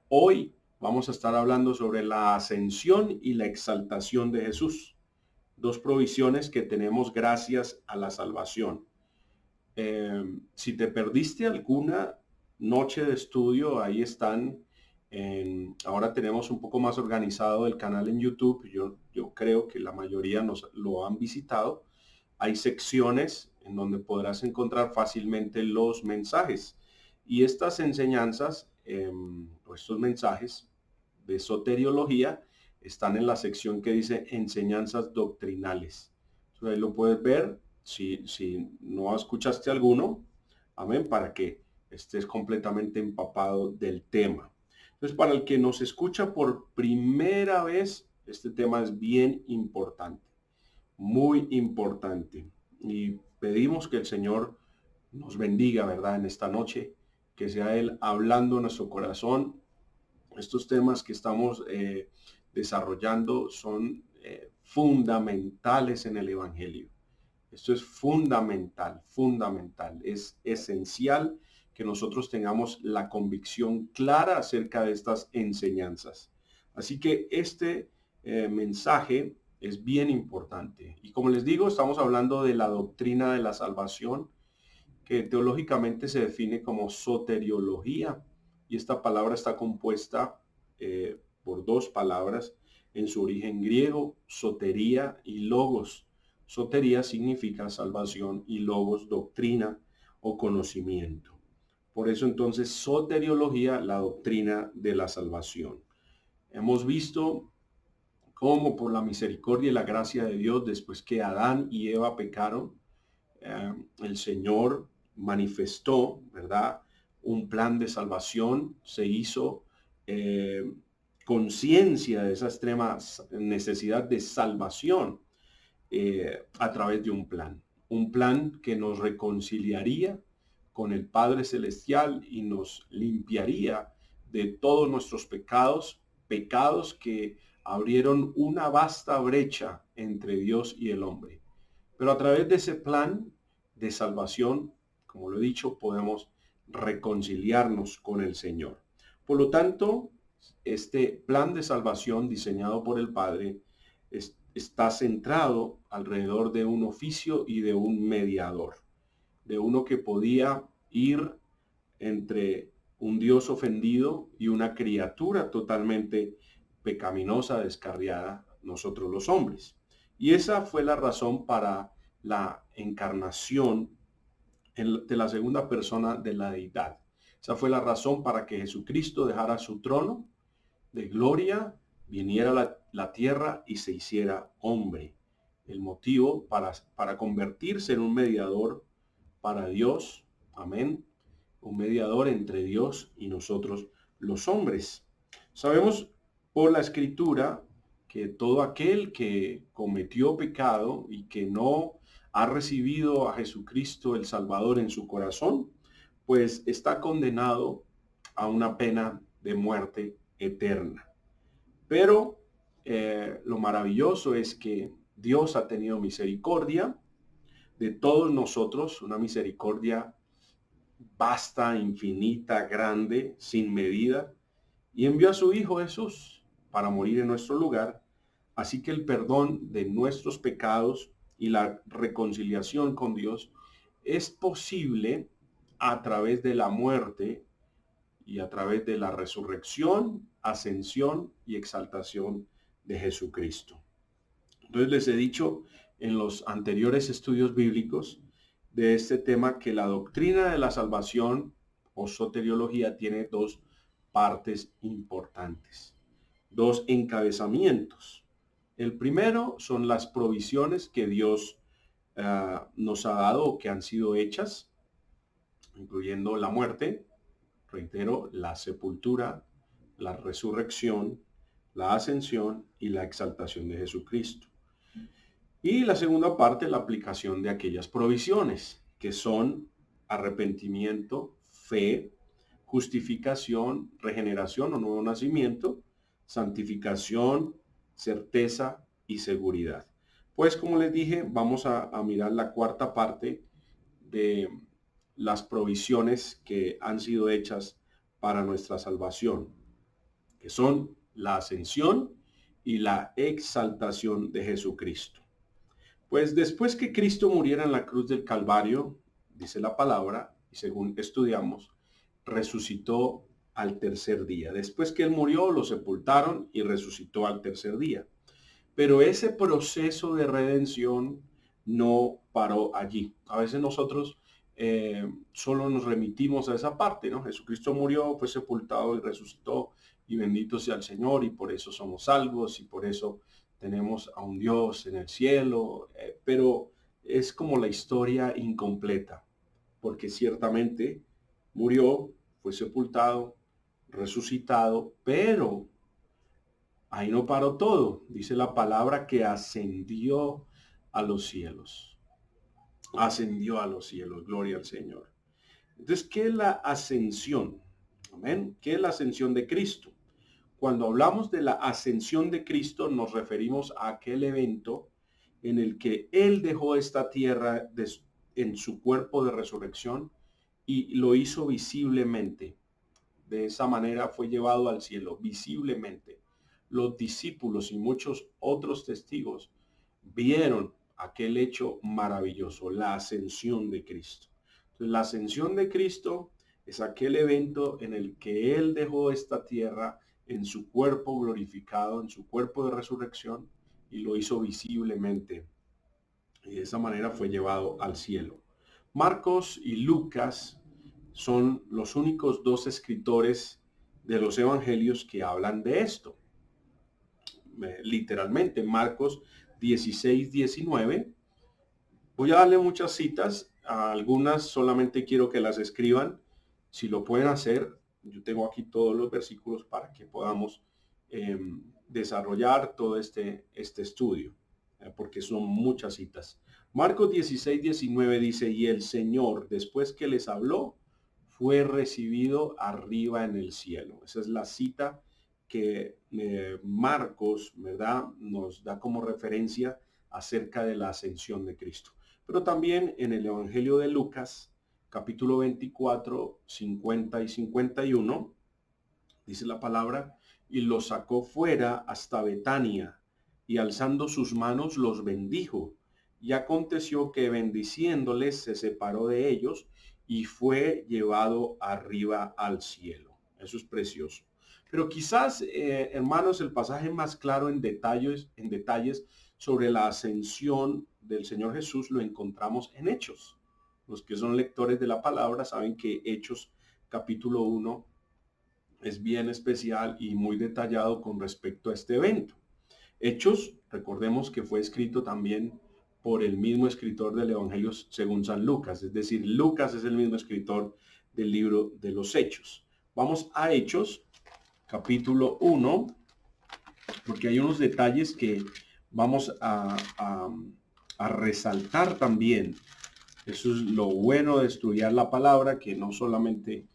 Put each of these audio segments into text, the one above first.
Hoy vamos a estar hablando sobre la ascensión y la exaltación de Jesús, dos provisiones que tenemos gracias a la salvación. Si te perdiste alguna noche de estudio, ahí están. Ahora tenemos un poco más organizado el canal en YouTube. Yo creo que la mayoría nos lo han visitado. Hay secciones en donde podrás encontrar fácilmente los mensajes. Y estas enseñanzas, o estos mensajes de soteriología, están en la sección que dice enseñanzas doctrinales. Entonces, ahí lo puedes ver si no escuchaste alguno, amén, para que estés completamente empapado del tema. Entonces, para el que nos escucha por primera vez, este tema es bien importante, muy importante. Y pedimos que el Señor nos bendiga, ¿verdad? En esta noche, que sea Él hablando en nuestro corazón. Estos temas que estamos desarrollando son fundamentales en el Evangelio. Esto es fundamental, fundamental. Es esencial que nosotros tengamos la convicción clara acerca de estas enseñanzas. Así que este mensaje es bien importante. Y como les digo, estamos hablando de la doctrina de la salvación, que teológicamente se define como soteriología. Y esta palabra está compuesta por dos palabras en su origen griego, sotería y logos. Sotería significa salvación y logos doctrina o conocimiento. Por eso entonces soteriología, la doctrina de la salvación. Hemos visto cómo por la misericordia y la gracia de Dios, después que Adán y Eva pecaron, el Señor manifestó, ¿verdad? Un plan de salvación, se hizo eh, conciencia de esa extrema necesidad de salvación a través de un plan que nos reconciliaría con el Padre Celestial y nos limpiaría de todos nuestros pecados, pecados que abrieron una vasta brecha entre Dios y el hombre. Pero a través de ese plan de salvación, como lo he dicho, podemos reconciliarnos con el Señor. Por lo tanto, este plan de salvación diseñado por el Padre está centrado alrededor de un oficio y de un mediador, de uno que podía ir entre un Dios ofendido y una criatura totalmente pecaminosa, descarriada, nosotros los hombres. Y esa fue la razón para la encarnación de la segunda persona de la deidad. Esa fue la razón para que Jesucristo dejara su trono de gloria, viniera a la tierra y se hiciera hombre. El motivo para convertirse en un mediador para Dios, amén, un mediador entre Dios y nosotros los hombres. Sabemos por la escritura que todo aquel que cometió pecado y que no ha recibido a Jesucristo el Salvador en su corazón, pues está condenado a una pena de muerte eterna. Pero lo maravilloso es que Dios ha tenido misericordia de todos nosotros, una misericordia vasta, infinita, grande, sin medida, y envió a su Hijo Jesús para morir en nuestro lugar. Así que el perdón de nuestros pecados y la reconciliación con Dios es posible a través de la muerte y a través de la resurrección, ascensión y exaltación de Jesucristo. Entonces les he dicho en los anteriores estudios bíblicos de este tema que la doctrina de la salvación o soteriología tiene dos partes importantes, dos encabezamientos. El primero son las provisiones que Dios nos ha dado o que han sido hechas, incluyendo la muerte, reitero, la sepultura, la resurrección, la ascensión y la exaltación de Jesucristo. Y la segunda parte, la aplicación de aquellas provisiones, que son arrepentimiento, fe, justificación, regeneración o nuevo nacimiento, santificación, certeza y seguridad. Pues como les dije, vamos a mirar la cuarta parte de las provisiones que han sido hechas para nuestra salvación. que son la ascensión y la exaltación de Jesucristo. Pues después que Cristo muriera en la cruz del Calvario, dice la palabra, y según estudiamos, resucitó al tercer día. Después que él murió, lo sepultaron y resucitó al tercer día. Pero ese proceso de redención no paró allí. A veces nosotros solo nos remitimos a esa parte, ¿no? Jesucristo murió, fue sepultado y resucitó, y bendito sea el Señor, y por eso somos salvos, y por eso tenemos a un Dios en el cielo, pero es como la historia incompleta, porque ciertamente murió, fue sepultado, resucitado, pero ahí no paró todo. Dice la palabra que ascendió a los cielos. Ascendió a los cielos. Gloria al Señor. Entonces, ¿qué es la ascensión? Amén. ¿Qué es la ascensión de Cristo? Cuando hablamos de la ascensión de Cristo, nos referimos a aquel evento en el que Él dejó esta tierra en su cuerpo de resurrección y lo hizo visiblemente. De esa manera fue llevado al cielo, visiblemente. Los discípulos y muchos otros testigos vieron aquel hecho maravilloso, la ascensión de Cristo. Entonces, la ascensión de Cristo es aquel evento en el que Él dejó esta tierra en su cuerpo glorificado, en su cuerpo de resurrección, y lo hizo visiblemente. Y de esa manera fue llevado al cielo. Marcos y Lucas son los únicos dos escritores de los evangelios que hablan de esto. Literalmente, Marcos 16, 19. Voy a darle muchas citas, a algunas solamente quiero que las escriban. Si lo pueden hacer, yo tengo aquí todos los versículos para que podamos desarrollar todo este estudio, porque son muchas citas. Marcos 16, 19 dice, y el Señor, después que les habló, fue recibido arriba en el cielo. Esa es la cita que Marcos, ¿verdad?, nos da como referencia acerca de la ascensión de Cristo. Pero también en el Evangelio de Lucas, capítulo 24, 50 y 51, dice la palabra, y los sacó fuera hasta Betania, y alzando sus manos los bendijo. Y aconteció que bendiciéndoles se separó de ellos y fue llevado arriba al cielo. Eso es precioso. Pero quizás, hermanos, el pasaje más claro en detalles sobre la ascensión del Señor Jesús lo encontramos en Hechos. Los que son lectores de la palabra saben que Hechos capítulo 1 es bien especial y muy detallado con respecto a este evento. Hechos, recordemos que fue escrito también por el mismo escritor del Evangelio según San Lucas, es decir, Lucas es el mismo escritor del libro de los Hechos. Vamos a Hechos, capítulo 1, porque hay unos detalles que vamos a resaltar también. Eso es lo bueno de estudiar la palabra, que no solamente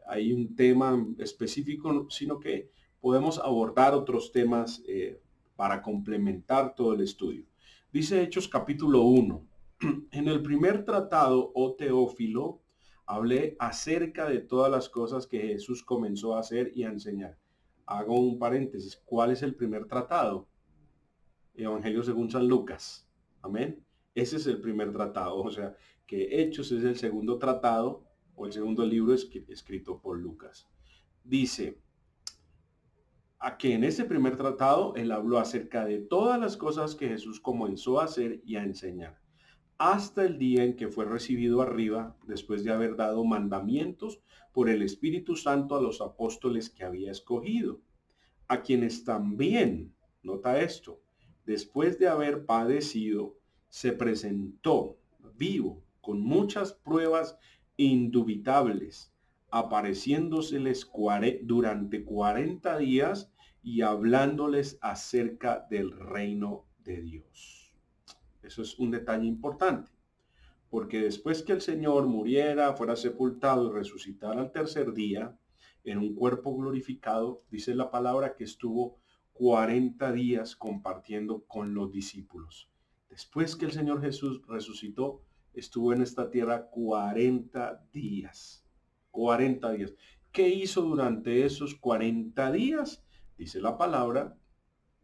hay un tema específico, sino que podemos abordar otros temas para complementar todo el estudio. Dice Hechos capítulo 1. En el primer tratado, oh Teófilo, hablé acerca de todas las cosas que Jesús comenzó a hacer y a enseñar. Hago un paréntesis. ¿Cuál es el primer tratado? Evangelio según San Lucas. Amén. Ese es el primer tratado. O sea, que Hechos es el segundo tratado o el segundo libro escrito por Lucas. Dice a que en ese primer tratado él habló acerca de todas las cosas que Jesús comenzó a hacer y a enseñar, hasta el día en que fue recibido arriba, después de haber dado mandamientos por el Espíritu Santo a los apóstoles que había escogido, a quienes también, nota esto, después de haber padecido, se presentó vivo con muchas pruebas indubitables, apareciéndoseles durante 40 días y hablándoles acerca del reino de Dios. Eso es un detalle importante, porque después que el Señor muriera, fuera sepultado y resucitara al tercer día, en un cuerpo glorificado, dice la palabra que estuvo 40 días compartiendo con los discípulos. Después que el Señor Jesús resucitó, estuvo en esta tierra 40 días. 40 días. ¿Qué hizo durante esos 40 días? Dice la palabra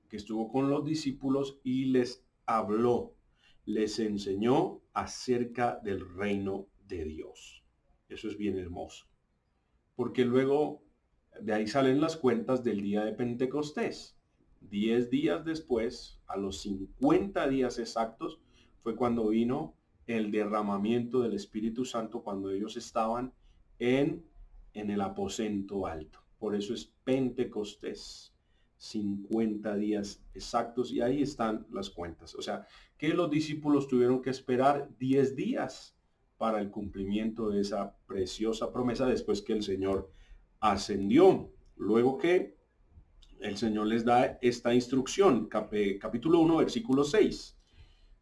que estuvo con los discípulos y les habló, les enseñó acerca del reino de Dios. Eso es bien hermoso, porque luego de ahí salen las cuentas del día de Pentecostés. 10 días después, a los 50 días exactos, fue cuando vino el derramamiento del Espíritu Santo, cuando ellos estaban en, en el aposento alto. Por eso es Pentecostés. 50 días exactos y ahí están las cuentas. O sea, que los discípulos tuvieron que esperar 10 días para el cumplimiento de esa preciosa promesa después que el Señor ascendió. Luego que el Señor les da esta instrucción, capítulo 1, versículo 6.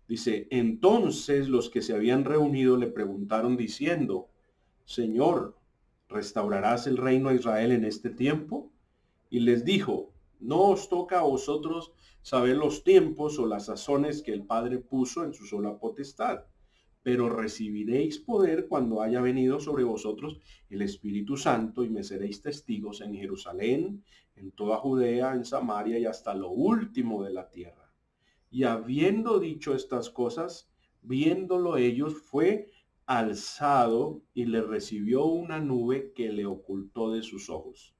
Dice, entonces los que se habían reunido le preguntaron diciendo, Señor, ¿restaurarás el reino a Israel en este tiempo? Y les dijo, no os toca a vosotros saber los tiempos o las sazones que el Padre puso en su sola potestad, pero recibiréis poder cuando haya venido sobre vosotros el Espíritu Santo y me seréis testigos en Jerusalén, en toda Judea, en Samaria y hasta lo último de la tierra. Y habiendo dicho estas cosas, viéndolo ellos, fue alzado y le recibió una nube que le ocultó de sus ojos.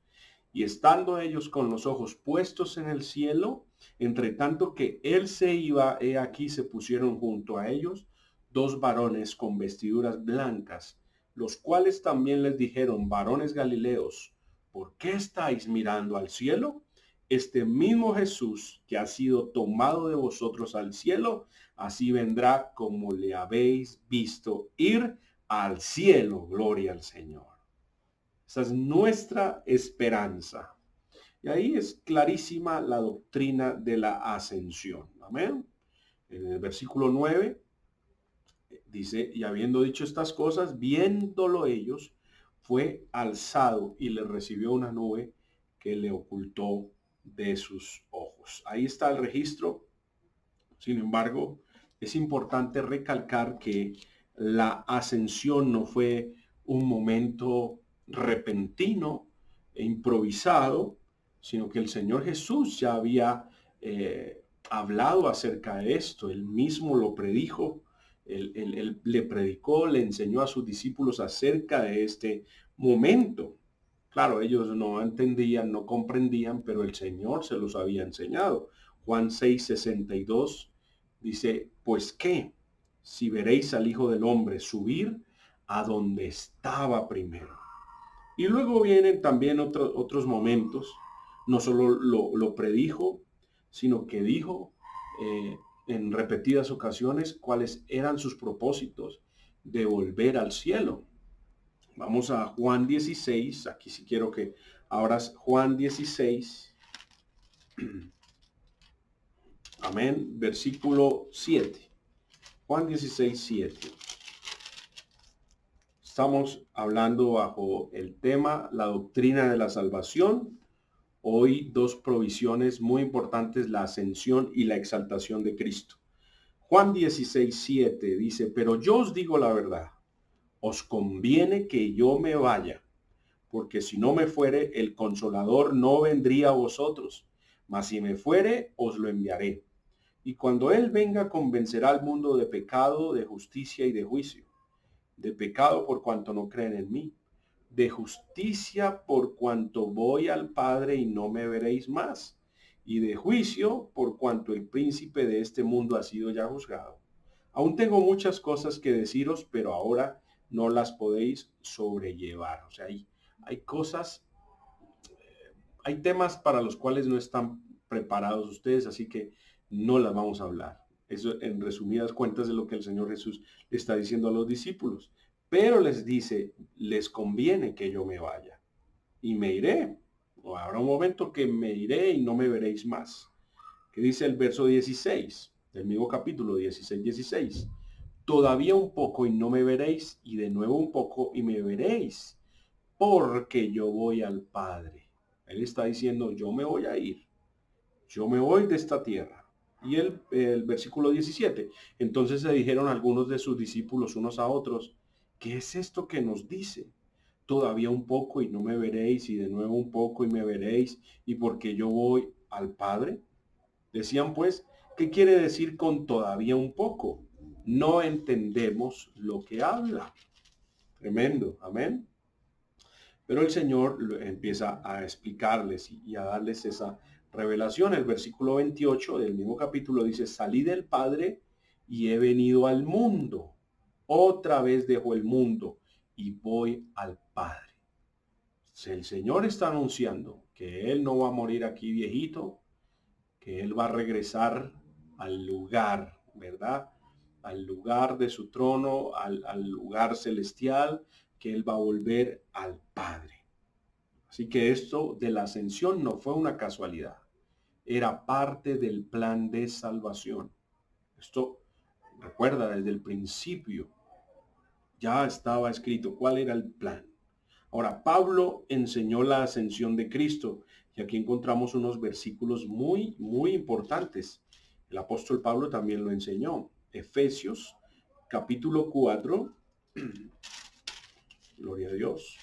Y estando ellos con los ojos puestos en el cielo, entre tanto que él se iba, he aquí se pusieron junto a ellos dos varones con vestiduras blancas, los cuales también les dijeron, varones Galileos, ¿por qué estáis mirando al cielo? Este mismo Jesús que ha sido tomado de vosotros al cielo, así vendrá como le habéis visto ir al cielo. Gloria al Señor. Esa es nuestra esperanza. Y ahí es clarísima la doctrina de la ascensión. Amén. En el versículo 9 dice, y habiendo dicho estas cosas, viéndolo ellos, fue alzado y le recibió una nube que le ocultó de sus ojos. Ahí está el registro. Sin embargo, es importante recalcar que la ascensión no fue un momento repentino e improvisado, sino que el Señor Jesús ya había hablado acerca de esto. Él mismo lo predijo, él le predicó, le enseñó a sus discípulos acerca de este momento. Claro, ellos no entendían, no comprendían, pero el Señor se los había enseñado. Juan 6:62 dice, pues qué, si veréis al Hijo del Hombre subir a donde estaba primero. Y luego vienen también otros momentos. No solo lo predijo, sino que dijo en repetidas ocasiones cuáles eran sus propósitos de volver al cielo. Vamos a Juan 16, aquí sí quiero que abras Juan 16, amén, versículo 7. Juan 16, 7. Estamos hablando bajo el tema la doctrina de la salvación. Hoy dos provisiones muy importantes, la ascensión y la exaltación de Cristo. Juan 16, 7 dice, pero yo os digo la verdad, os conviene que yo me vaya, porque si no me fuere, el Consolador no vendría a vosotros, mas si me fuere, os lo enviaré. Y cuando Él venga, convencerá al mundo de pecado, de justicia y de juicio. De pecado por cuanto no creen en mí. De justicia por cuanto voy al Padre y no me veréis más. Y de juicio por cuanto el príncipe de este mundo ha sido ya juzgado. Aún tengo muchas cosas que deciros, pero ahora no las podéis sobrellevar. O sea, hay cosas, hay temas para los cuales no están preparados ustedes, así que no las vamos a hablar. Eso en resumidas cuentas de lo que el Señor Jesús le está diciendo a los discípulos. Pero les dice, les conviene que yo me vaya y me iré. O habrá un momento que me iré y no me veréis más. ¿Qué dice el verso 16 del mismo capítulo 16, 16? Todavía un poco y no me veréis, y de nuevo un poco y me veréis, porque yo voy al Padre. Él está diciendo, yo me voy a ir, yo me voy de esta tierra. Y el versículo 17, entonces se dijeron algunos de sus discípulos unos a otros, ¿qué es esto que nos dice? todavía un poco y no me veréis, y de nuevo un poco y me veréis, y porque yo voy al Padre? Decían pues, ¿qué quiere decir con todavía un poco? No entendemos lo que habla. Tremendo, amén. Pero el Señor empieza a explicarles y a darles esa revelación. El versículo 28 del mismo capítulo dice, salí del Padre y he venido al mundo. Otra vez dejo el mundo y voy al Padre. El Señor está anunciando que Él no va a morir aquí viejito, que Él va a regresar al lugar, ¿verdad? Al lugar de su trono, al lugar celestial, que Él va a volver al Padre. Así que esto de la ascensión no fue una casualidad, era parte del plan de salvación. Esto, recuerda, desde el principio ya estaba escrito cuál era el plan. Ahora, Pablo enseñó la ascensión de Cristo y aquí encontramos unos versículos muy importantes. El apóstol Pablo también lo enseñó. Efesios capítulo 4, gloria a Dios.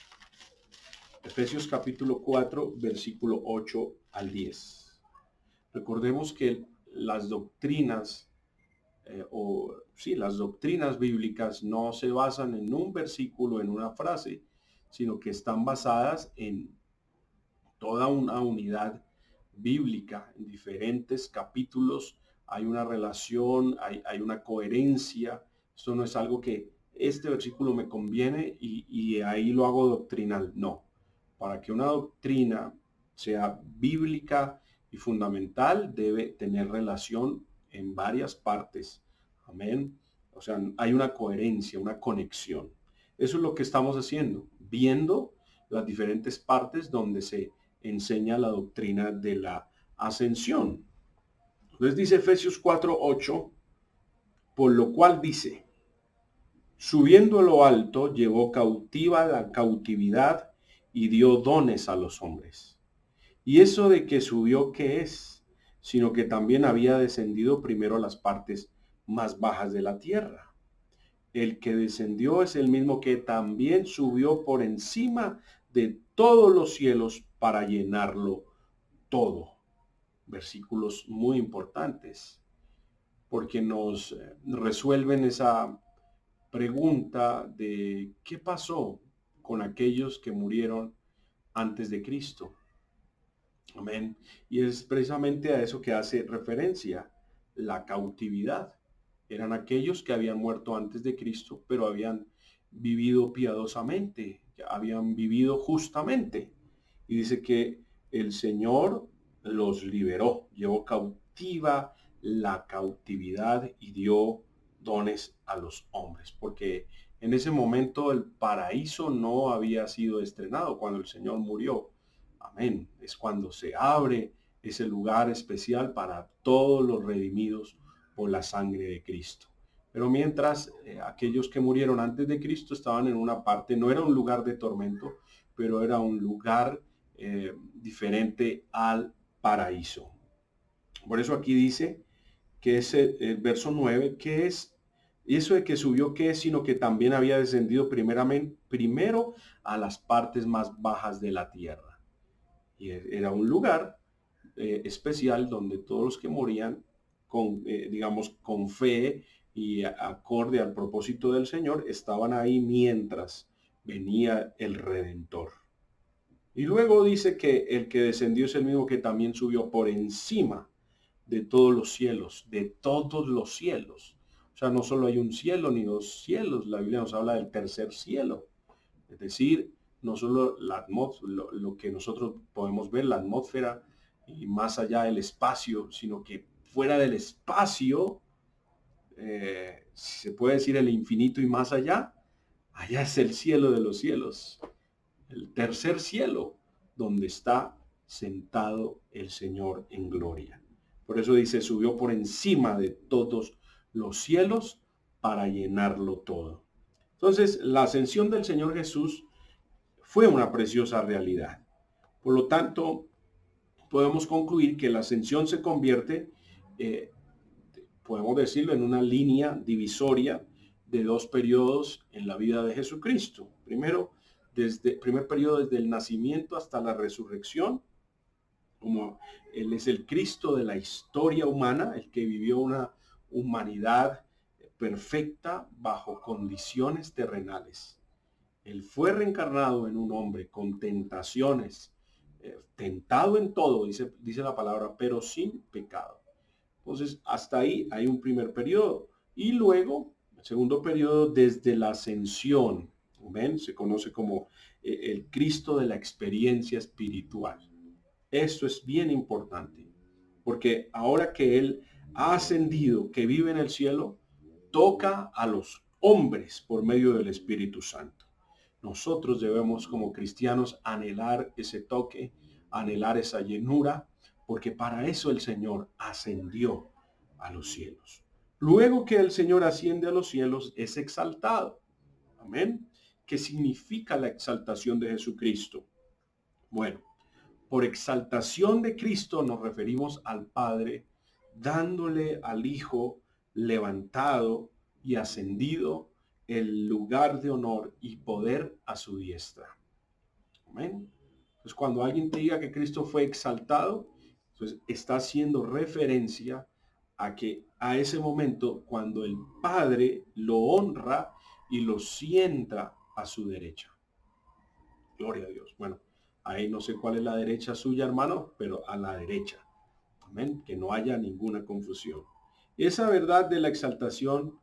Efesios capítulo 4, versículo 8 al 10. Recordemos que las doctrinas, las doctrinas bíblicas no se basan en un versículo, en una frase, sino que están basadas en toda una unidad bíblica, en diferentes capítulos. Hay una relación, hay una coherencia. Esto no es algo que este versículo me conviene y ahí lo hago doctrinal. No. Para que una doctrina sea bíblica y fundamental, debe tener relación en varias partes. Amén. O sea, hay una coherencia, una conexión. Eso es lo que estamos haciendo, viendo las diferentes partes donde se enseña la doctrina de la ascensión. Entonces dice Efesios 4:8, por lo cual dice, subiendo a lo alto, llevó cautiva la cautividad y dio dones a los hombres. Y eso de que subió, ¿qué es? Sino que también había descendido primero a las partes más bajas de la tierra. El que descendió es el mismo que también subió por encima de todos los cielos para llenarlo todo. Versículos muy importantes porque nos resuelven esa pregunta de qué pasó con aquellos que murieron antes de Cristo. Amén. Y es precisamente a eso que hace referencia la cautividad. Eran aquellos que habían muerto antes de Cristo, pero habían vivido piadosamente, habían vivido justamente. Y dice que el Señor los liberó, llevó cautiva la cautividad y dio dones a los hombres, porque en ese momento el paraíso no había sido estrenado cuando el Señor murió. Amén. Es cuando se abre ese lugar especial para todos los redimidos por la sangre de Cristo. Pero mientras aquellos que murieron antes de Cristo estaban en una parte, no era un lugar de tormento, pero era un lugar diferente al paraíso. Por eso aquí dice que es el verso 9, que es, y eso de que subió, que es, sino que también había descendido primero a las partes más bajas de la tierra. Y era un lugar especial donde todos los que morían con, digamos, con fe y acorde al propósito del Señor, estaban ahí mientras venía el Redentor. Y luego dice que el que descendió es el mismo que también subió por encima de todos los cielos, de todos los cielos. O sea, no solo hay un cielo ni dos cielos, la Biblia nos habla del tercer cielo. Es decir, no solo lo que nosotros podemos ver, la atmósfera y más allá del espacio, sino que fuera del espacio, si se puede decir el infinito y más allá, allá es el cielo de los cielos, el tercer cielo, donde está sentado el Señor en gloria. Por eso dice, subió por encima de todos los cielos para llenarlo todo. Entonces, la ascensión del Señor Jesús fue una preciosa realidad. Por lo tanto, podemos concluir que la ascensión se convierte, podemos decirlo, en una línea divisoria de dos periodos en la vida de Jesucristo. Primero, primer periodo desde el nacimiento hasta la resurrección, como Él es el Cristo de la historia humana, el que vivió una humanidad perfecta bajo condiciones terrenales. Él fue reencarnado en un hombre con tentaciones, tentado en todo, dice la palabra, pero sin pecado. Entonces, hasta ahí hay un primer periodo. Y luego, el segundo periodo, desde la ascensión. ¿Ven? Se conoce como el Cristo de la experiencia espiritual. Esto es bien importante, porque ahora que Él ha ascendido, que vive en el cielo, toca a los hombres por medio del Espíritu Santo. Nosotros debemos como cristianos anhelar ese toque, anhelar esa llenura, porque para eso el Señor ascendió a los cielos. Luego que el Señor asciende a los cielos, es exaltado. Amén. ¿Qué significa la exaltación de Jesucristo? Bueno, por exaltación de Cristo nos referimos al Padre, dándole al Hijo levantado y ascendido el lugar de honor y poder a su diestra. Amén. Entonces, cuando alguien te diga que Cristo fue exaltado, entonces está haciendo referencia a ese momento cuando el Padre lo honra y lo sienta a su derecha. Gloria a Dios. Bueno, ahí no sé cuál es la derecha suya, hermano, pero a la derecha. Amén. Que no haya ninguna confusión. Esa verdad de la exaltación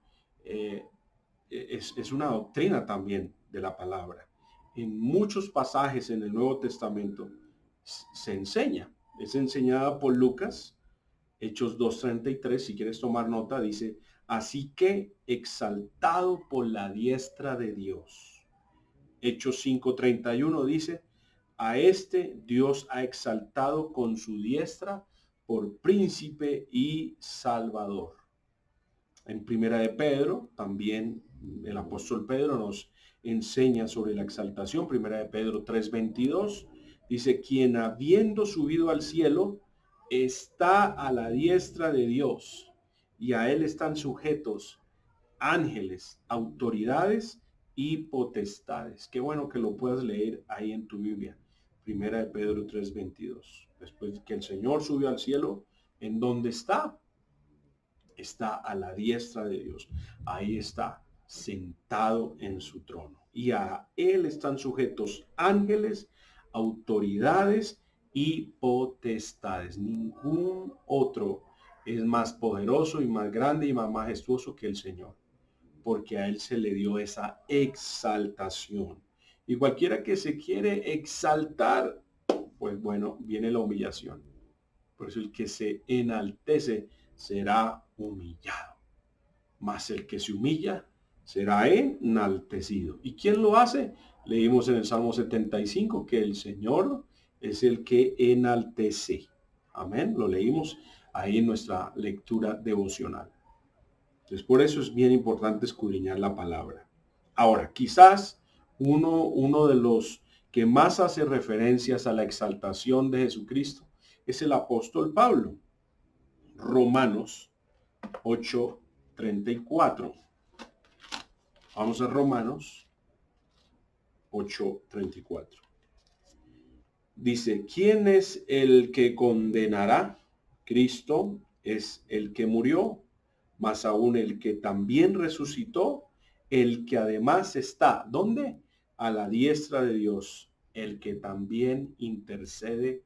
es una doctrina también de la palabra. En muchos pasajes en el Nuevo Testamento se enseña. Es enseñada por Lucas, Hechos 2:33, si quieres tomar nota, dice, así que exaltado por la diestra de Dios. Hechos 5:31 dice, a este Dios ha exaltado con su diestra por príncipe y salvador. En Primera de Pedro, también el apóstol Pedro nos enseña sobre la exaltación. Primera de Pedro 3:22 dice, quien habiendo subido al cielo, está a la diestra de Dios, y a él están sujetos ángeles, autoridades y potestades. Qué bueno que lo puedas leer ahí en tu Biblia. Primera de Pedro 3:22. Después que el Señor subió al cielo, ¿en dónde está? Está a la diestra de Dios. Ahí está, sentado en su trono. Y a él están sujetos ángeles, autoridades y potestades. Ningún otro es más poderoso y más grande y más majestuoso que el Señor, porque a él se le dio esa exaltación. Y cualquiera que se quiere exaltar, pues bueno, viene la humillación. Por eso el que se enaltece será humillado, mas el que se humilla será enaltecido. ¿Y quién lo hace? Leímos en el Salmo 75 que el Señor es el que enaltece. Amén. Lo leímos ahí en nuestra lectura devocional. Entonces, por eso es bien importante escudriñar la palabra. Ahora, quizás uno de los que más hace referencias a la exaltación de Jesucristo es el apóstol Pablo. Romanos 8:34. Vamos a Romanos 8:34. Dice, ¿quién es el que condenará? Cristo es el que murió, más aún el que también resucitó, el que además está, ¿dónde? A la diestra de Dios, el que también intercede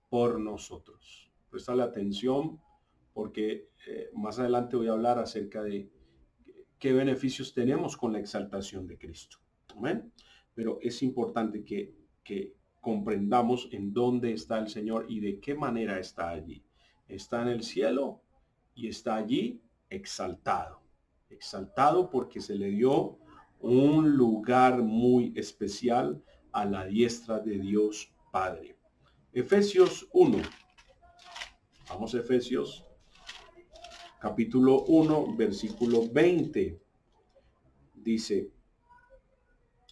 por nosotros. Presta la atención porque más adelante voy a hablar acerca de qué beneficios tenemos con la exaltación de Cristo. Amén. Pero es importante que comprendamos en dónde está el Señor y de qué manera está allí. Está en el cielo y está allí exaltado. Exaltado porque se le dio un lugar muy especial a la diestra de Dios Padre. Efesios 1. Vamos a Efesios capítulo 1, versículo 20. Dice,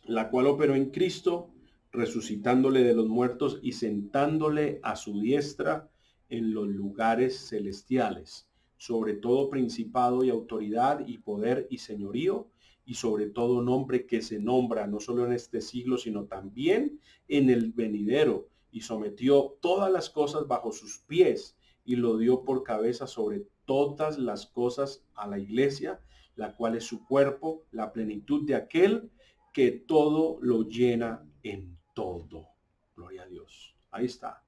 la cual operó en Cristo, resucitándole de los muertos y sentándole a su diestra en los lugares celestiales, sobre todo principado y autoridad y poder y señorío, y sobre todo nombre que se nombra no solo en este siglo, sino también en el venidero, y sometió todas las cosas bajo sus pies y lo dio por cabeza sobre todas las cosas a la iglesia, la cual es su cuerpo, la plenitud de aquel que todo lo llena en todo. Gloria a Dios. Ahí está.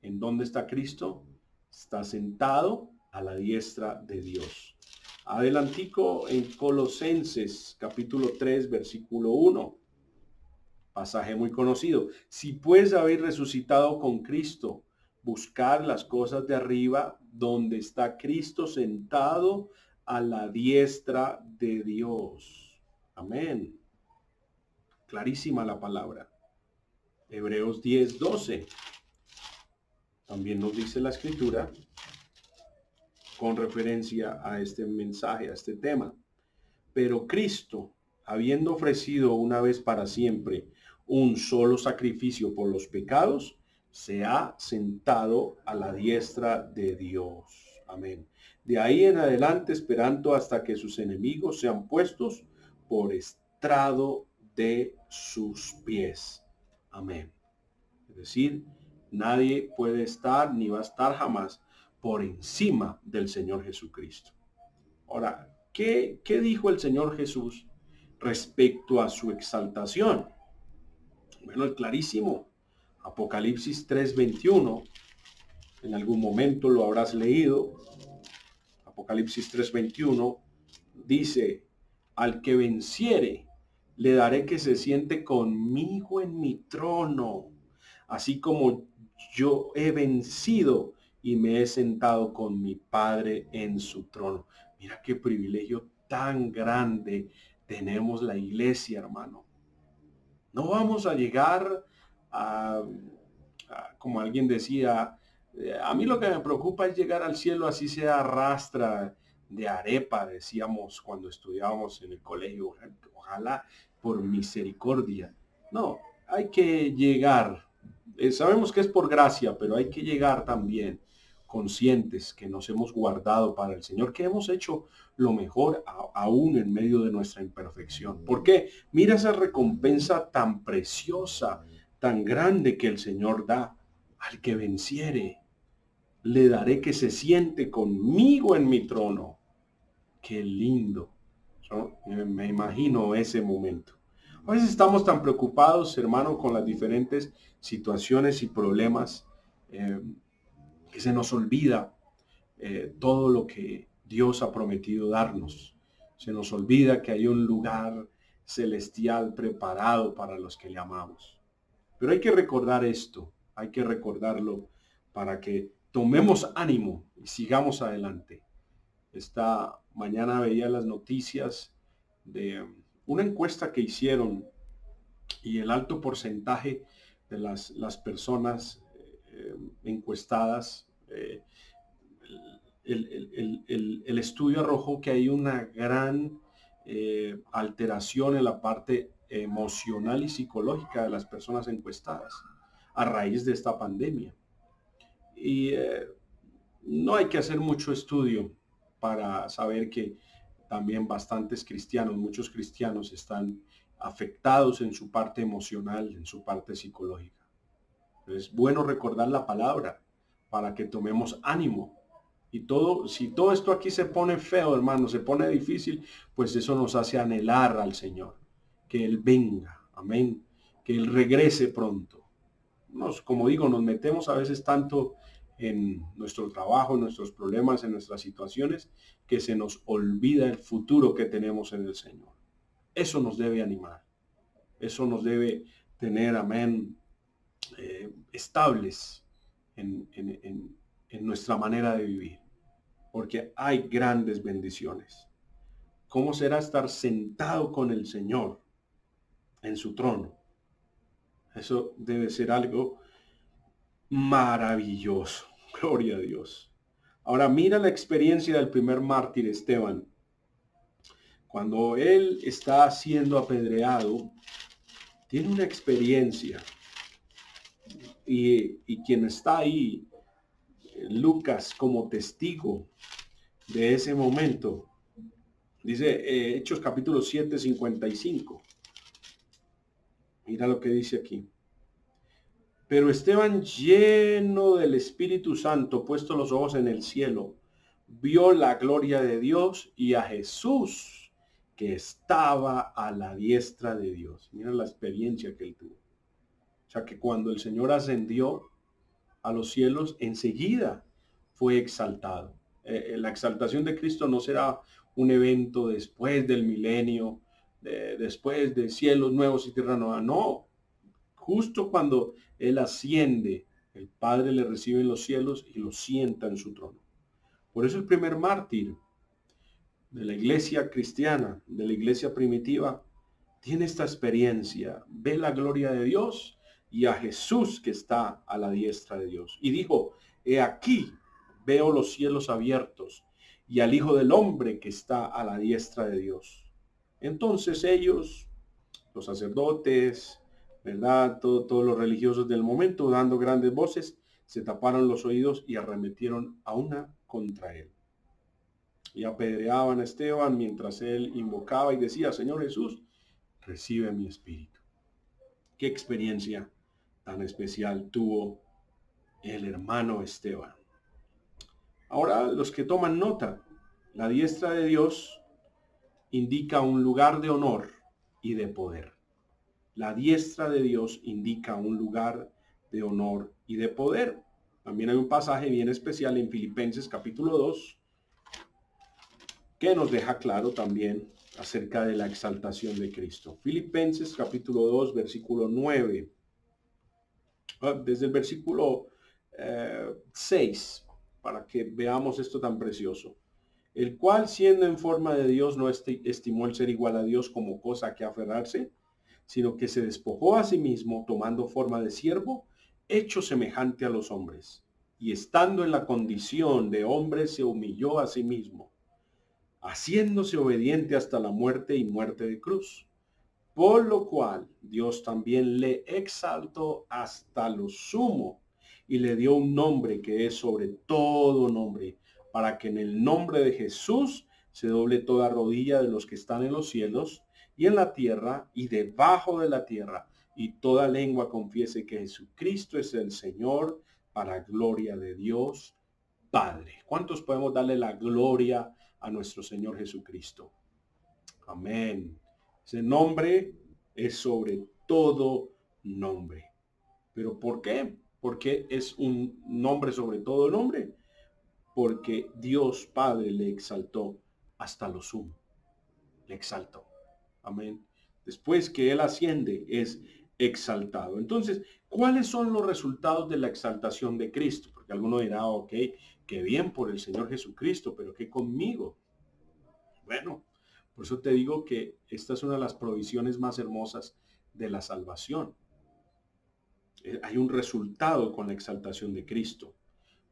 ¿En dónde está Cristo? Está sentado a la diestra de Dios. Adelantico en Colosenses capítulo 3 versículo 1. Pasaje muy conocido. Si pues habéis resucitado con Cristo, buscad las cosas de arriba, donde está Cristo sentado a la diestra de Dios. Amén. Clarísima la palabra. Hebreos 10:12. También nos dice la escritura con referencia a este mensaje, a este tema. Pero Cristo, habiendo ofrecido una vez para siempre un solo sacrificio por los pecados, se ha sentado a la diestra de Dios. Amén. De ahí en adelante, esperando hasta que sus enemigos sean puestos por estrado de sus pies. Amén. Es decir, nadie puede estar ni va a estar jamás por encima del Señor Jesucristo. Ahora, ¿qué dijo el Señor Jesús respecto a su exaltación? Bueno, es clarísimo. Apocalipsis 3:21. En algún momento lo habrás leído. Apocalipsis 3:21 dice, al que venciere, le daré que se siente conmigo en mi trono, así como yo he vencido y me he sentado con mi Padre en su trono. Mira qué privilegio tan grande tenemos la iglesia, hermano. No vamos a llegar a, como alguien decía, a mí lo que me preocupa es llegar al cielo así sea rastra de arepa, decíamos cuando estudiábamos en el colegio. Ojalá por misericordia. No, hay que llegar. Sabemos que es por gracia, pero hay que llegar también conscientes que nos hemos guardado para el Señor, que hemos hecho lo mejor aún en medio de nuestra imperfección. ¿Por qué? Mira esa recompensa tan preciosa, tan grande que el Señor da al que venciere. Le daré que se siente conmigo en mi trono. Qué lindo. Yo me imagino ese momento. A veces estamos tan preocupados, hermano, con las diferentes situaciones y problemas que se nos olvida todo lo que Dios ha prometido darnos. Se nos olvida que hay un lugar celestial preparado para los que le amamos. Pero hay que recordar esto, hay que recordarlo para que tomemos ánimo y sigamos adelante. Esta mañana veía las noticias de una encuesta que hicieron y el alto porcentaje de las personas encuestadas, el estudio arrojó que hay una gran alteración en la parte emocional y psicológica de las personas encuestadas a raíz de esta pandemia. Y no hay que hacer mucho estudio para saber que también bastantes cristianos, muchos cristianos están afectados en su parte emocional, en su parte psicológica. Es bueno recordar la palabra para que tomemos ánimo. Y todo, si todo esto aquí se pone feo, hermano, se pone difícil, pues eso nos hace anhelar al Señor, que Él venga, amén, que Él regrese pronto. Como digo, nos metemos a veces tanto en nuestro trabajo, en nuestros problemas, en nuestras situaciones, que se nos olvida el futuro que tenemos en el Señor. Eso nos debe animar, eso nos debe tener, amén, estables en nuestra manera de vivir, porque hay grandes bendiciones. ¿Cómo será estar sentado con el Señor en su trono? Eso debe ser algo maravilloso. Gloria a Dios. Ahora mira la experiencia del primer mártir Esteban. Cuando él está siendo apedreado, tiene una experiencia. Y quien está ahí, Lucas, como testigo de ese momento, Dice Hechos capítulo 7, 55. Mira lo que dice aquí. Pero Esteban, lleno del Espíritu Santo, puesto los ojos en el cielo, vio la gloria de Dios y a Jesús que estaba a la diestra de Dios. Mira la experiencia que él tuvo. O sea que cuando el Señor ascendió a los cielos, enseguida fue exaltado. La exaltación de Cristo no será un evento después del milenio, después de cielos nuevos y tierra nueva. No, justo cuando Él asciende, el Padre le recibe en los cielos y lo sienta en su trono. Por eso el primer mártir de la iglesia cristiana, de la iglesia primitiva, tiene esta experiencia, ve la gloria de Dios y a Jesús que está a la diestra de Dios. Y dijo, he aquí, veo los cielos abiertos y al Hijo del Hombre que está a la diestra de Dios. Entonces ellos, los sacerdotes, ¿verdad? Todos los religiosos del momento, dando grandes voces, se taparon los oídos y arremetieron a una contra él. Y apedreaban a Esteban mientras él invocaba y decía, Señor Jesús, recibe mi espíritu. Qué experiencia tan especial tuvo el hermano Esteban. Ahora, los que toman nota, la diestra de Dios indica un lugar de honor y de poder. La diestra de Dios indica un lugar de honor y de poder. También hay un pasaje bien especial en Filipenses capítulo 2 que nos deja claro también acerca de la exaltación de Cristo. Filipenses capítulo 2, versículo 9. Desde el versículo 6, para que veamos esto tan precioso. El cual, siendo en forma de Dios, no estimó el ser igual a Dios como cosa a que aferrarse, sino que se despojó a sí mismo, tomando forma de siervo, hecho semejante a los hombres. Y estando en la condición de hombre, se humilló a sí mismo, haciéndose obediente hasta la muerte y muerte de cruz. Por lo cual Dios también le exaltó hasta lo sumo y le dio un nombre que es sobre todo nombre, para que en el nombre de Jesús se doble toda rodilla de los que están en los cielos y en la tierra y debajo de la tierra, y toda lengua confiese que Jesucristo es el Señor, para gloria de Dios Padre. ¿Cuántos podemos darle la gloria a nuestro Señor Jesucristo? Amén. Ese nombre es sobre todo nombre. ¿Pero por qué? Porque es un nombre sobre todo nombre. Porque Dios Padre le exaltó hasta lo sumo. Le exaltó. Amén. Después que Él asciende, es exaltado. Entonces, ¿cuáles son los resultados de la exaltación de Cristo? Porque alguno dirá, ok, qué bien por el Señor Jesucristo, pero ¿qué conmigo? Bueno, por eso te digo que esta es una de las provisiones más hermosas de la salvación. Hay un resultado con la exaltación de Cristo.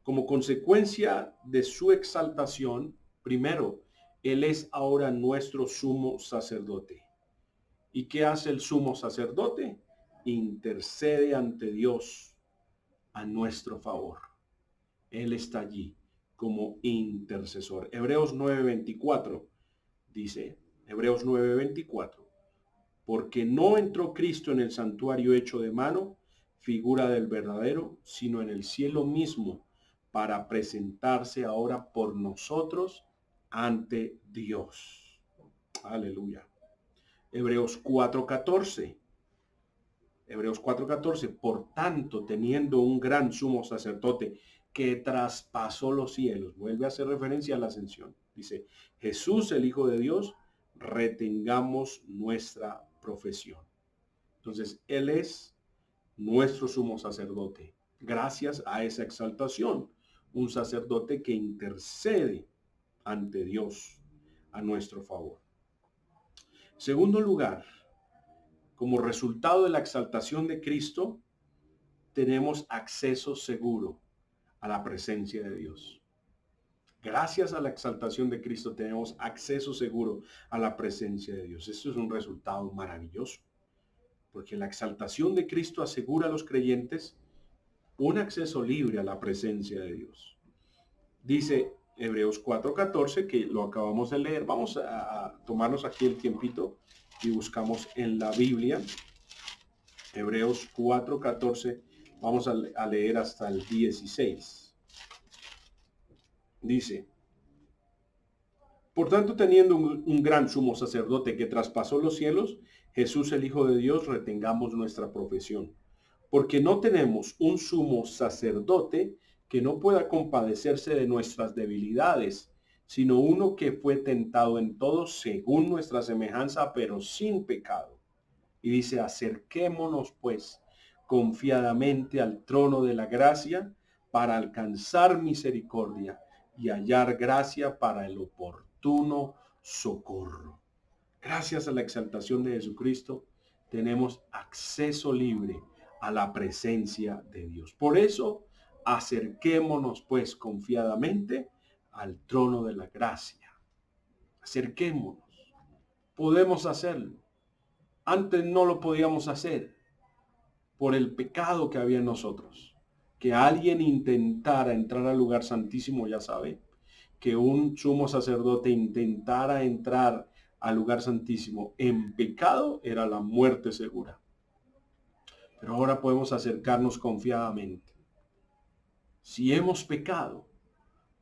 Como consecuencia de su exaltación, primero, Él es ahora nuestro sumo sacerdote. ¿Y qué hace el sumo sacerdote? Intercede ante Dios a nuestro favor. Él está allí como intercesor. Hebreos 9:24 dice, Hebreos 9:24, porque no entró Cristo en el santuario hecho de mano, figura del verdadero, sino en el cielo mismo, para presentarse ahora por nosotros ante Dios. Aleluya. Hebreos 4:14. Hebreos 4:14, por tanto, teniendo un gran sumo sacerdote que traspasó los cielos, vuelve a hacer referencia a la ascensión. Dice, Jesús, el Hijo de Dios, retengamos nuestra profesión. Entonces, Él es nuestro sumo sacerdote, gracias a esa exaltación, un sacerdote que intercede ante Dios a nuestro favor. Segundo lugar, como resultado de la exaltación de Cristo, tenemos acceso seguro a la presencia de Dios. Gracias a la exaltación de Cristo tenemos acceso seguro a la presencia de Dios. Esto es un resultado maravilloso, porque la exaltación de Cristo asegura a los creyentes un acceso libre a la presencia de Dios. Dice Hebreos 4:14, que lo acabamos de leer. Vamos a tomarnos aquí el tiempito y buscamos en la Biblia. Hebreos 4:14, vamos a leer hasta el 16. Dice: por tanto, teniendo un gran sumo sacerdote que traspasó los cielos, Jesús el Hijo de Dios, retengamos nuestra profesión. Porque no tenemos un sumo sacerdote que no pueda compadecerse de nuestras debilidades, sino uno que fue tentado en todo según nuestra semejanza, pero sin pecado. Y dice: acerquémonos pues confiadamente al trono de la gracia para alcanzar misericordia y hallar gracia para el oportuno socorro. Gracias a la exaltación de Jesucristo, tenemos acceso libre a la presencia de Dios. Por eso, acerquémonos pues confiadamente al trono de la gracia. Acerquémonos. Podemos hacerlo. Antes no lo podíamos hacer por el pecado que había en nosotros. Que alguien intentara entrar al lugar santísimo, ya sabe, que un sumo sacerdote intentara entrar al lugar santísimo en pecado era la muerte segura. Pero ahora podemos acercarnos confiadamente. Si hemos pecado,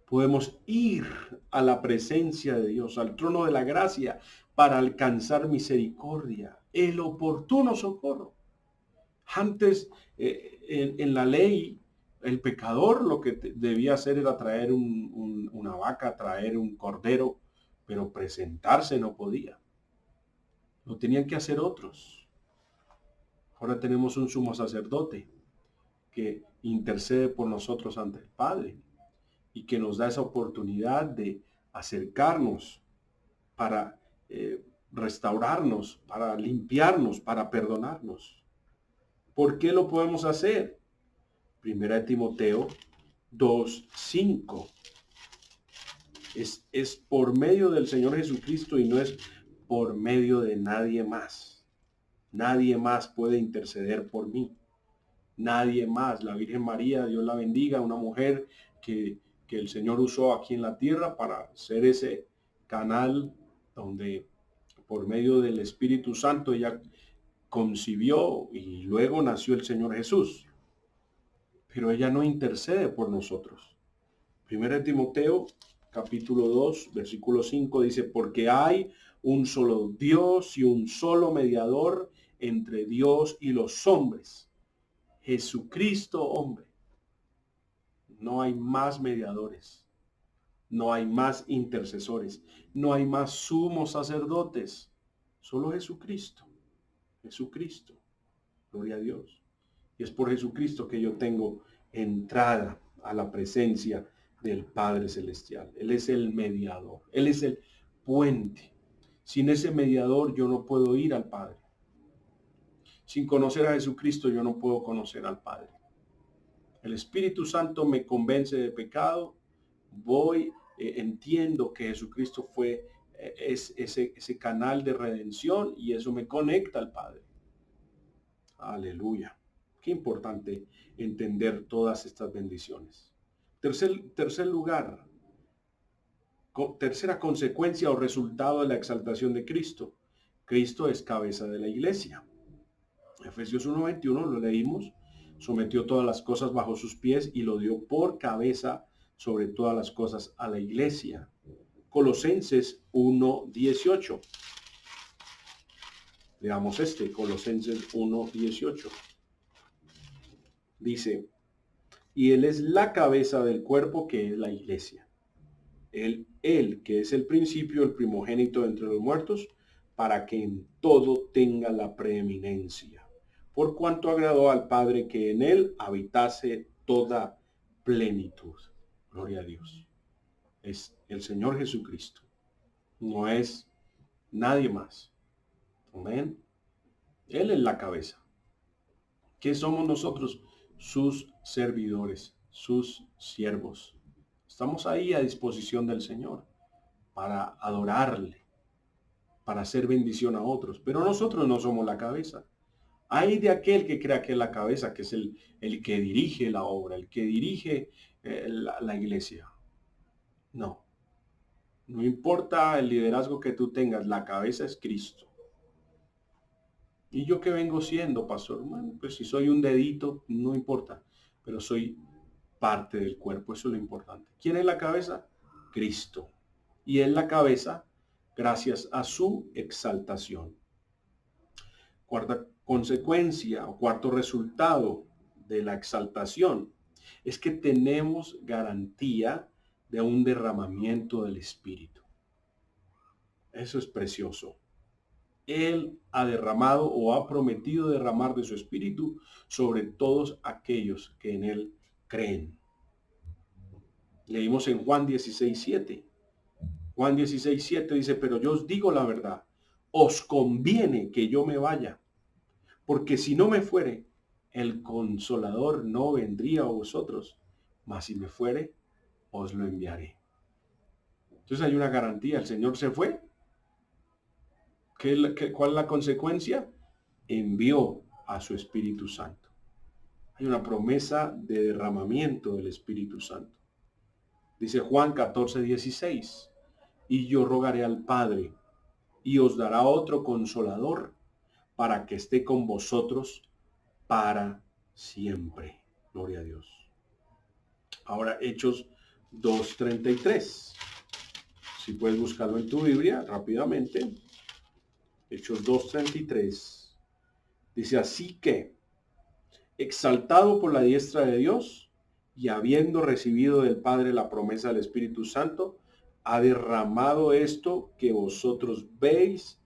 podemos ir a la presencia de Dios, al trono de la gracia, para alcanzar misericordia, el oportuno socorro. Antes, en la ley, el pecador lo que debía hacer era traer una vaca, traer un cordero, pero presentarse no podía. Lo tenían que hacer otros. Ahora tenemos un sumo sacerdote que intercede por nosotros ante el Padre y que nos da esa oportunidad de acercarnos para restaurarnos, para limpiarnos, para perdonarnos. ¿Por qué lo podemos hacer? Primera de Timoteo 2:5. Es por medio del Señor Jesucristo y no es por medio de nadie más. Nadie más puede interceder por mí. Nadie más. La Virgen María, Dios la bendiga, una mujer que el Señor usó aquí en la tierra para ser ese canal donde por medio del Espíritu Santo ella concibió y luego nació el Señor Jesús. Pero ella no intercede por nosotros. Primera de Timoteo, capítulo 2, versículo 5 dice: porque hay un solo Dios y un solo mediador entre Dios y los hombres, Jesucristo hombre. No hay más mediadores, no hay más intercesores, no hay más sumos sacerdotes, solo Jesucristo. Jesucristo, gloria a Dios. Y es por Jesucristo que yo tengo entrada a la presencia del Padre Celestial. Él es el mediador, Él es el puente. Sin ese mediador yo no puedo ir al Padre. Sin conocer a Jesucristo yo no puedo conocer al Padre. El Espíritu Santo me convence de pecado, entiendo que Jesucristo fue ese canal de redención y eso me conecta al Padre. Aleluya. Qué importante entender todas estas bendiciones. Tercer lugar, tercera consecuencia o resultado de la exaltación de Cristo. Cristo es cabeza de la iglesia. Efesios 1:21 lo leímos. Sometió todas las cosas bajo sus pies y lo dio por cabeza sobre todas las cosas a la iglesia. Colosenses 1:18. Leamos Colosenses 1:18. Dice: y Él es la cabeza del cuerpo, que es la iglesia. Él que es el principio, el primogénito entre los muertos, para que en todo tenga la preeminencia. Por cuanto agradó al Padre que en Él habitase toda plenitud. Gloria a Dios. Es el Señor Jesucristo. No es nadie más. Amén. Él es la cabeza. ¿Qué somos nosotros? Sus servidores, sus siervos. Estamos ahí a disposición del Señor para adorarle, para hacer bendición a otros. Pero nosotros no somos la cabeza. Hay de aquel que crea que es la cabeza, que es el que dirige la obra, el que dirige la iglesia. No, no importa el liderazgo que tú tengas, la cabeza es Cristo. ¿Y yo qué vengo siendo, pastor? Bueno, pues si soy un dedito, no importa, pero soy parte del cuerpo, eso es lo importante. ¿Quién es la cabeza? Cristo. Y es la cabeza gracias a su exaltación. Cuarta consecuencia o cuarto resultado de la exaltación es que tenemos garantía de un derramamiento del Espíritu. Eso es precioso. Él ha derramado o ha prometido derramar de su Espíritu sobre todos aquellos que en Él creen. Leímos en Juan 16:7. Juan 16:7 dice, pero yo os digo la verdad, os conviene que yo me vaya, porque si no me fuere, el Consolador no vendría a vosotros, mas si me fuere, os lo enviaré. Entonces hay una garantía, el Señor se fue. ¿Cuál es la consecuencia? Envió a su Espíritu Santo. Hay una promesa de derramamiento del Espíritu Santo. Dice Juan 14:16, y yo rogaré al Padre, y os dará otro consolador para que esté con vosotros para siempre. Gloria a Dios. Ahora Hechos 2:33. Si puedes buscarlo en tu Biblia rápidamente. Hechos 2:33. Dice, así que, exaltado por la diestra de Dios y habiendo recibido del Padre la promesa del Espíritu Santo, ha derramado esto que vosotros veis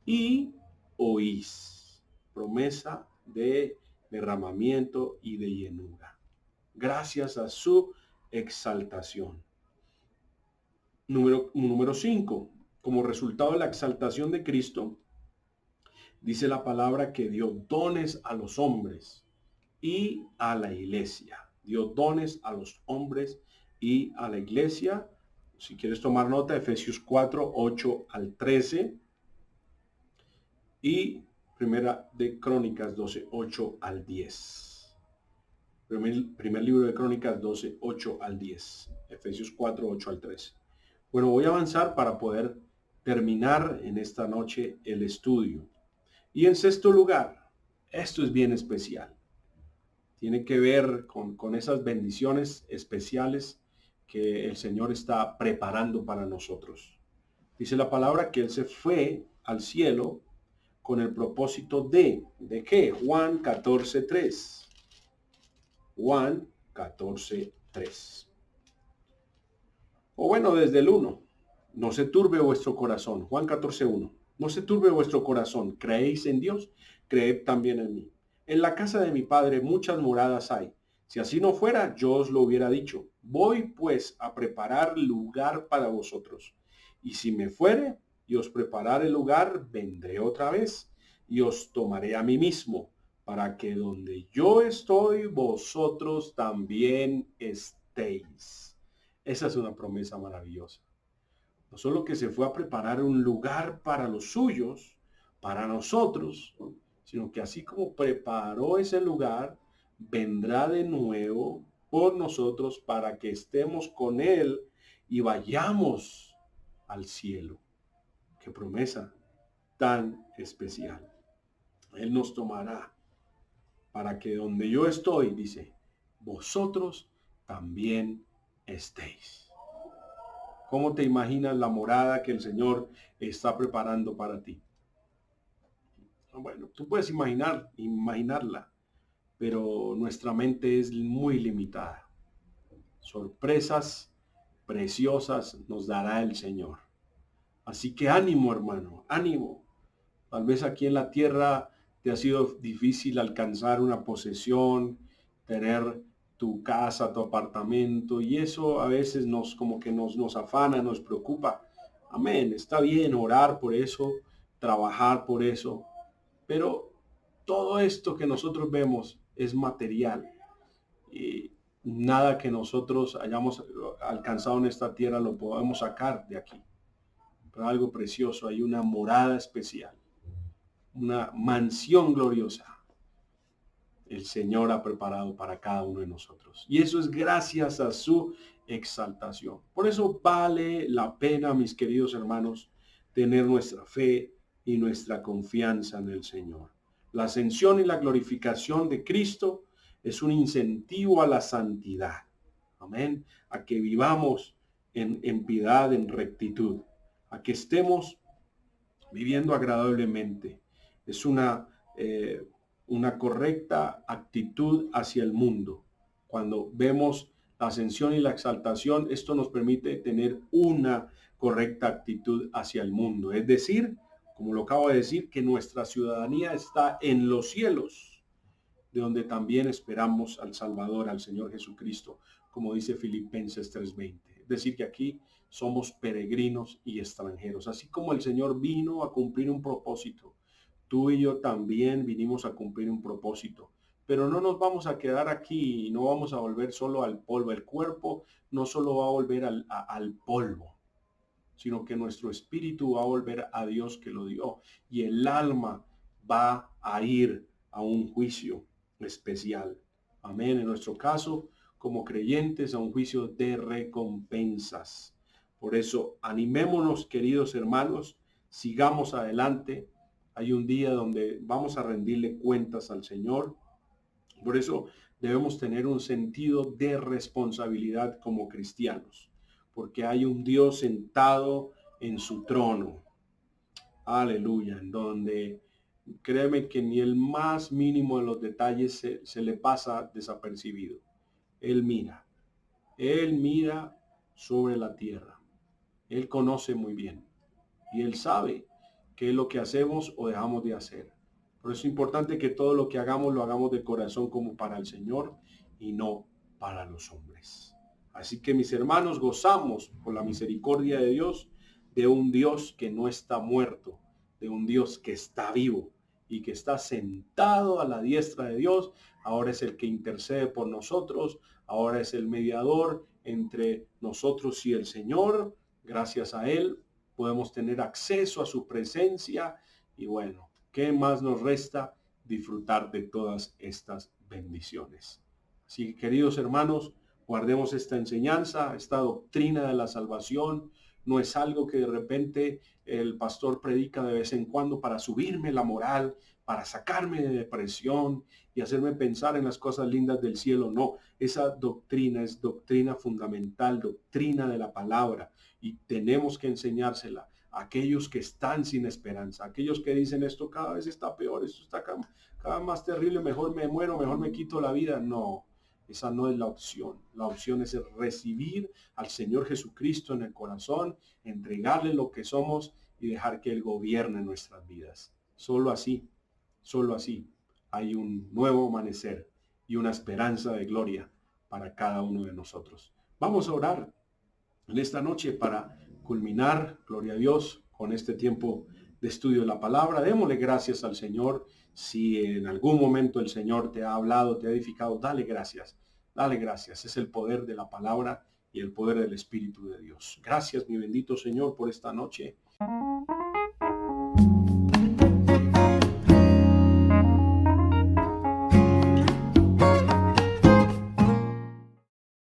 y oís. Promesa de derramamiento y de llenura. Gracias a su exaltación. Número 5. Como resultado de la exaltación de Cristo, dice la palabra que dio dones a los hombres y a la iglesia. Dio dones a los hombres y a la iglesia. Si quieres tomar nota, Efesios 4:8-13 y Primera de Crónicas 12:8-10. Primer libro de Crónicas 12:8-10. Efesios 4:8-13. Bueno, voy a avanzar para poder terminar en esta noche el estudio. Y en sexto lugar, esto es bien especial. Tiene que ver con esas bendiciones especiales que el Señor está preparando para nosotros. Dice la palabra que Él se fue al cielo con el propósito ¿de qué? Juan 14:3. Juan 14:3. O bueno, desde el 1. No se turbe vuestro corazón. Juan 14:1. No se turbe vuestro corazón. ¿Creéis en Dios? Creed también en mí. En la casa de mi Padre muchas moradas hay. Si así no fuera, yo os lo hubiera dicho. Voy pues a preparar lugar para vosotros. Y si me fuere y os preparare el lugar, vendré otra vez y os tomaré a mí mismo, para que donde yo estoy, vosotros también estéis. Esa es una promesa maravillosa. No solo que se fue a preparar un lugar para los suyos, para nosotros, sino que así como preparó ese lugar, vendrá de nuevo por nosotros para que estemos con Él y vayamos al cielo. Qué promesa tan especial. Él nos tomará para que donde yo estoy, dice, vosotros también estéis. ¿Cómo te imaginas la morada que el Señor está preparando para ti? Bueno, tú puedes imaginarla, pero nuestra mente es muy limitada. Sorpresas preciosas nos dará el Señor. Así que ánimo, hermano, ánimo. Tal vez aquí en la tierra te ha sido difícil alcanzar una posesión, tener tu casa, tu apartamento, y eso a veces nos afana, nos preocupa. Amén, está bien orar por eso, trabajar por eso, pero todo esto que nosotros vemos es material y nada que nosotros hayamos alcanzado en esta tierra lo podemos sacar de aquí. Pero algo precioso, hay una morada especial, una mansión gloriosa el Señor ha preparado para cada uno de nosotros. Y eso es gracias a su exaltación. Por eso vale la pena, mis queridos hermanos, tener nuestra fe y nuestra confianza en el Señor. La ascensión y la glorificación de Cristo es un incentivo a la santidad. Amén. A que vivamos en piedad, en rectitud. A que estemos viviendo agradablemente. Es una correcta actitud hacia el mundo. Cuando vemos la ascensión y la exaltación, esto nos permite tener una correcta actitud hacia el mundo. Es decir, como lo acabo de decir, que nuestra ciudadanía está en los cielos, de donde también esperamos al Salvador, al Señor Jesucristo, como dice Filipenses 3:20. Es decir, que aquí somos peregrinos y extranjeros. Así como el Señor vino a cumplir un propósito, tú y yo también vinimos a cumplir un propósito. Pero no nos vamos a quedar aquí y no vamos a volver solo al polvo. El cuerpo no solo va a volver al polvo, sino que nuestro espíritu va a volver a Dios que lo dio. Y el alma va a ir a un juicio especial. Amén. En nuestro caso, como creyentes, a un juicio de recompensas. Por eso, animémonos, queridos hermanos, sigamos adelante. Hay un día donde vamos a rendirle cuentas al Señor. Por eso debemos tener un sentido de responsabilidad como cristianos, porque hay un Dios sentado en su trono. Aleluya, en donde créeme que ni el más mínimo de los detalles se le pasa desapercibido. Él mira sobre la tierra. Él conoce muy bien y Él sabe qué es lo que hacemos o dejamos de hacer. Por eso es importante que todo lo que hagamos lo hagamos de corazón como para el Señor y no para los hombres. Así que mis hermanos, gozamos por la misericordia de Dios, de un Dios que no está muerto, de un Dios que está vivo y que está sentado a la diestra de Dios. Ahora es el que intercede por nosotros, ahora es el mediador entre nosotros y el Señor. Gracias a Él podemos tener acceso a su presencia y bueno, ¿qué más nos resta? Disfrutar de todas estas bendiciones. Así que, queridos hermanos, guardemos esta enseñanza, esta doctrina de la salvación. No es algo que de repente el pastor predica de vez en cuando para subirme la moral, para sacarme de depresión y hacerme pensar en las cosas lindas del cielo. No, esa doctrina es doctrina fundamental, doctrina de la palabra, y tenemos que enseñársela a aquellos que están sin esperanza, aquellos que dicen esto cada vez está peor, esto está cada vez más terrible, mejor me muero, mejor me quito la vida. No, esa no es la opción. La opción es recibir al Señor Jesucristo en el corazón, entregarle lo que somos y dejar que Él gobierne nuestras vidas. Solo así hay un nuevo amanecer y una esperanza de gloria para cada uno de nosotros. Vamos a orar en esta noche para culminar, gloria a Dios, con este tiempo de estudio de la palabra. Démosle gracias al Señor. Si en algún momento el Señor te ha hablado, te ha edificado, dale gracias. Dale gracias. Es el poder de la palabra y el poder del Espíritu de Dios. Gracias, mi bendito Señor, por esta noche.